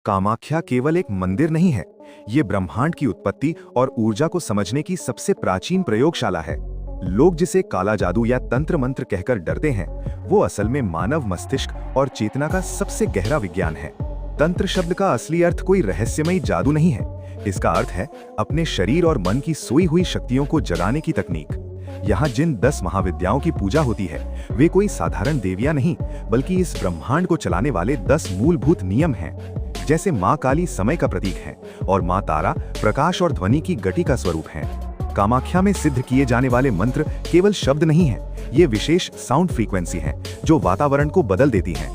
कामाख्या केवल एक मंदिर नहीं है, ये ब्रह्मांड की उत्पत्ति और ऊर्जा को समझने की सबसे प्राचीन प्रयोगशाला है। लोग जिसे काला जादू या तंत्र मंत्र कहकर डरते हैं, वो असल में मानव मस्तिष्क और चेतना का सबसे गहरा विज्ञान है। तंत्र शब्द का असली अर्थ कोई रहस्यमयी जादू नहीं है, इसका अर्थ है अपने शरीर और मन की सोई हुई शक्तियों को जगाने की तकनीक। यहाँ जिन 10 महाविद्याओं की पूजा होती है, वे कोई साधारण देवियां नहीं, बल्कि इस ब्रह्मांड को चलाने वाले 10 मूलभूत नियम हैं। जैसे माँ काली समय का प्रतीक है और माँ तारा प्रकाश और ध्वनि की गति का स्वरूप है। कामाख्या में सिद्ध किए जाने वाले मंत्र केवल शब्द नहीं है, ये विशेष साउंड फ्रीक्वेंसी है जो वातावरण को बदल देती है।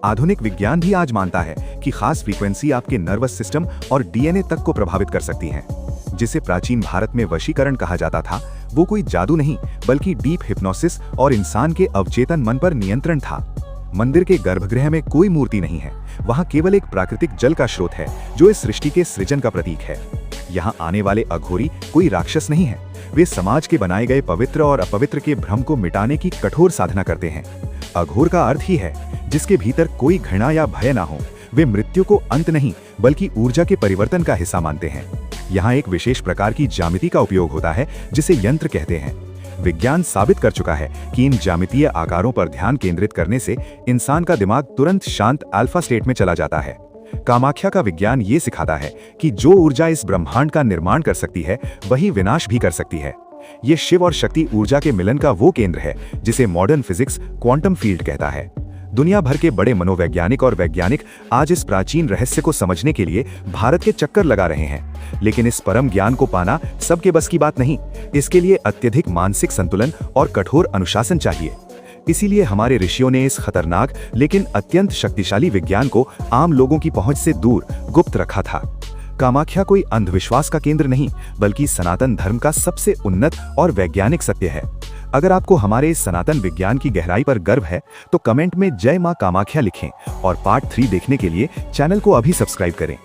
आधुनिक विज्ञान भी आज मानता है कि खास फ्रीक्वेंसी आपके नर्वस सिस्टम और डीएनए तक को प्रभावित कर सकती है। जिसे प्राचीन भारत में वशीकरण कहा जाता था, वो कोई जादू नहीं, बल्कि डीप हिप्नोसिस और इंसान के अवचेतन मन पर नियंत्रण था। मंदिर के गर्भगृह में कोई मूर्ति नहीं है, वहां केवल एक प्राकृतिक जल का स्रोत है जो इस सृष्टि के सृजन का प्रतीक है। यहाँ आने वाले अघोरी कोई राक्षस नहीं है, वे समाज के बनाए गए पवित्र और अपवित्र के भ्रम को मिटाने की कठोर साधना करते हैं। अघोर का अर्थ ही है जिसके भीतर कोई घृणा या भय ना हो। वे मृत्यु को अंत नहीं, बल्कि ऊर्जा के परिवर्तन का हिस्सा मानते हैं। यहाँ एक विशेष प्रकार की ज्यामिति का उपयोग होता है जिसे यंत्र कहते हैं। विज्ञान साबित कर चुका है कि इन ज्यामितीय आकारों पर ध्यान केंद्रित करने से इंसान का दिमाग तुरंत शांत अल्फा स्टेट में चला जाता है। कामाख्या का विज्ञान ये सिखाता है कि जो ऊर्जा इस ब्रह्मांड का निर्माण कर सकती है, वही विनाश भी कर सकती है। ये शिव और शक्ति ऊर्जा के मिलन का वो केंद्र है जिसे मॉडर्न फिजिक्स क्वांटम फील्ड कहता है। दुनिया भर के बड़े मनोवैज्ञानिक और वैज्ञानिक आज इस प्राचीन रहस्य को समझने के लिए भारत के चक्कर लगा रहे हैं। लेकिन इस परम ज्ञान को पाना सबके बस की बात नहीं, इसके लिए अत्यधिक मानसिक संतुलन और कठोर अनुशासन चाहिए। इसीलिए हमारे ऋषियों ने इस खतरनाक लेकिन अत्यंत शक्तिशाली विज्ञान को आम लोगों की पहुंच से दूर गुप्त रखा था। कामाख्या कोई अंधविश्वास का केंद्र नहीं, बल्कि सनातन धर्म का सबसे उन्नत और वैज्ञानिक सत्य है। अगर आपको हमारे इस सनातन विज्ञान की गहराई पर गर्व है, तो कमेंट में जय मां कामाख्या लिखें और पार्ट 3 देखने के लिए चैनल को अभी सब्सक्राइब करें।